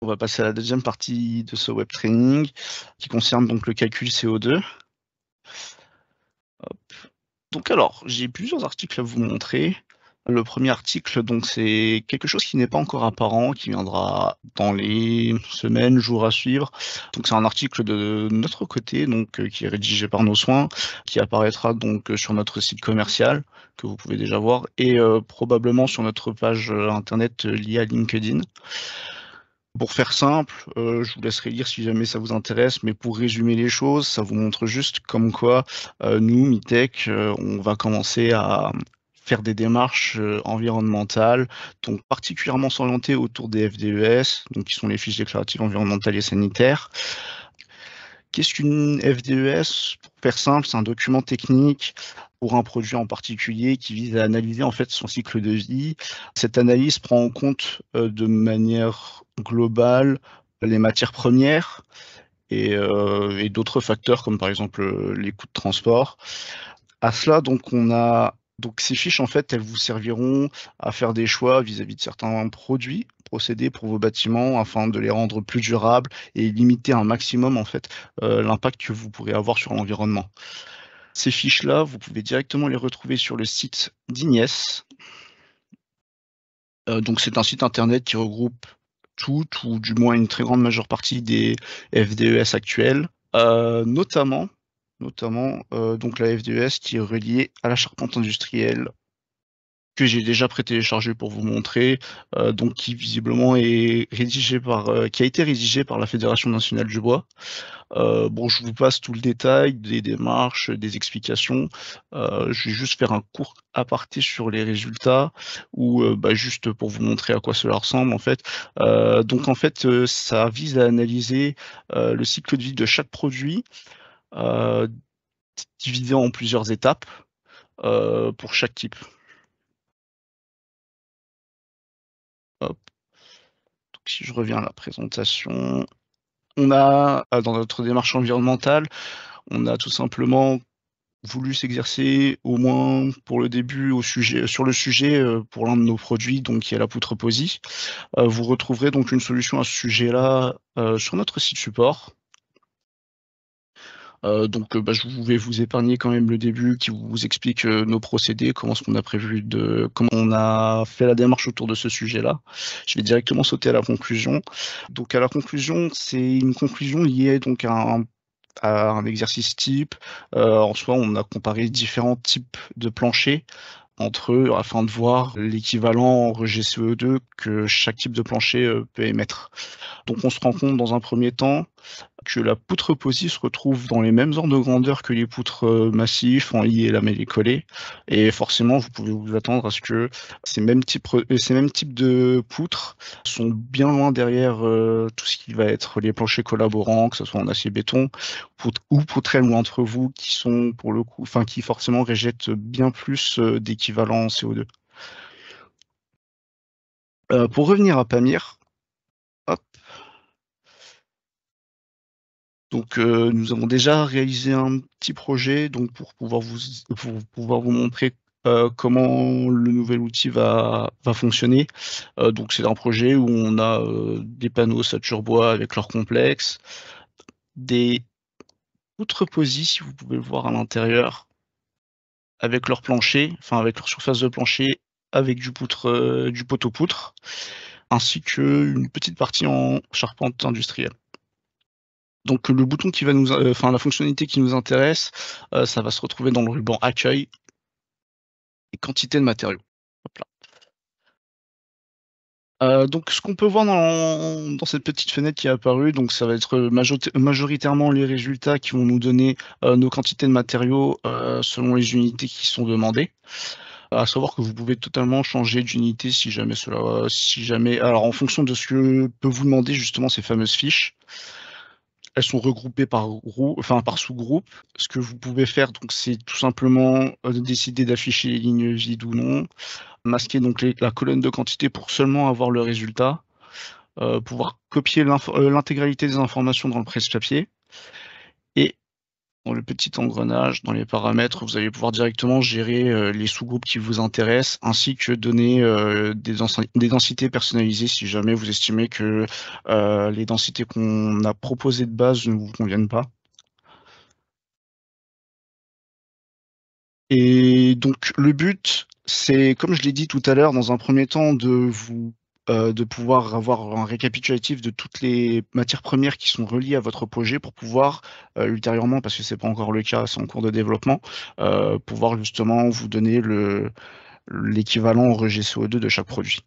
On va passer à la deuxième partie de ce web training qui concerne donc le calcul CO2. Hop. Donc alors, j'ai plusieurs articles à vous montrer. Le premier article, donc c'est quelque chose qui n'est pas encore apparent, qui viendra dans les semaines, jours à suivre. Donc c'est un article de notre côté, donc qui est rédigé par nos soins, qui apparaîtra donc sur notre site commercial que vous pouvez déjà voir et probablement sur notre page internet liée à LinkedIn. Pour faire simple, je vous laisserai lire si jamais ça vous intéresse, mais pour résumer les choses, ça vous montre juste comme quoi nous, MiTech, on va commencer à faire des démarches environnementales, donc particulièrement s'orienter autour des FDES, donc qui sont les fiches déclaratives environnementales et sanitaires. Qu'est-ce qu'une FDES? Pour faire simple, c'est un document technique pour un produit en particulier qui vise à analyser en fait son cycle de vie. Cette analyse prend en compte de manière globale les matières premières et d'autres facteurs comme par exemple les coûts de transport. À cela, donc on a donc ces fiches en fait, elles vous serviront à faire des choix vis-à-vis de certains produits, procédés pour vos bâtiments afin de les rendre plus durables et limiter un maximum en fait l'impact que vous pourrez avoir sur l'environnement. Ces fiches-là, vous pouvez directement les retrouver sur le site d'Ignes. Donc c'est un site internet qui regroupe toutes ou du moins une très grande majeure partie des FDES actuels, notamment donc la FDES qui est reliée à la charpente industrielle que j'ai déjà prétéléchargé pour vous montrer, donc qui visiblement est rédigé par, qui a été rédigé par la Fédération nationale du bois. Bon, je vous passe tout le détail des démarches, des explications. Je vais juste faire un court aparté sur les résultats ou juste pour vous montrer à quoi cela ressemble en fait. Donc en fait, ça vise à analyser le cycle de vie de chaque produit, euh, divisé en plusieurs étapes pour chaque type. Hop. Donc, si je reviens à la présentation, on a dans notre démarche environnementale, on a tout simplement voulu s'exercer au moins pour le début sur le sujet pour l'un de nos produits, donc qui est la poutre POSI. Vous retrouverez donc une solution à ce sujet-là sur notre site support. Je vais vous épargner quand même le début qui vous explique nos procédés, comment on a fait la démarche autour de ce sujet-là. Je vais directement sauter à la conclusion. Donc à la conclusion, c'est une conclusion liée donc à un exercice type. En soi, on a comparé différents types de planchers entre eux afin de voir l'équivalent en rejet CO2 que chaque type de plancher peut émettre. Donc on se rend compte dans un premier temps que la poutre POSI se retrouve dans les mêmes ordres de grandeur que les poutres massifs en I et lamellé collé. Et forcément, vous pouvez vous attendre à ce que ces mêmes types de poutres sont bien loin derrière tout ce qui va être les planchers collaborants, que ce soit en acier béton ou poutrelles loin entre vous, qui sont pour le coup, enfin qui forcément rejettent bien plus d'équivalent CO2. Pour revenir à Pamir, hop, donc nous avons déjà réalisé un petit projet donc pour pouvoir vous montrer comment le nouvel outil va fonctionner. Donc c'est un projet où on a des panneaux ossature bois avec leur complexe, des poutres POSI, si vous pouvez le voir à l'intérieur, avec leur plancher, enfin avec leur surface de plancher, avec du poteau-poutre, ainsi qu'une petite partie en charpente industrielle. Donc le bouton qui va la fonctionnalité qui nous intéresse, ça va se retrouver dans le ruban accueil et quantité de matériaux. Hop là. Donc ce qu'on peut voir dans cette petite fenêtre qui est apparue, donc ça va être majoritairement les résultats qui vont nous donner nos quantités de matériaux selon les unités qui sont demandées. À savoir que vous pouvez totalement changer d'unité si jamais, alors en fonction de ce que peut vous demander justement ces fameuses fiches. Elles sont regroupées par sous-groupe. Ce que vous pouvez faire, donc, c'est tout simplement décider d'afficher les lignes vides ou non, masquer donc la colonne de quantité pour seulement avoir le résultat, pouvoir copier l'intégralité des informations dans le presse-papier et dans le petit engrenage, dans les paramètres, vous allez pouvoir directement gérer, les sous-groupes qui vous intéressent, ainsi que donner, des densités personnalisées si jamais vous estimez que, les densités qu'on a proposées de base ne vous conviennent pas. Et donc le but, c'est comme je l'ai dit tout à l'heure, dans un premier temps, de pouvoir avoir un récapitulatif de toutes les matières premières qui sont reliées à votre projet pour pouvoir, ultérieurement, parce que c'est pas encore le cas, c'est en cours de développement, pouvoir justement vous donner l'équivalent en rejet CO2 de chaque produit.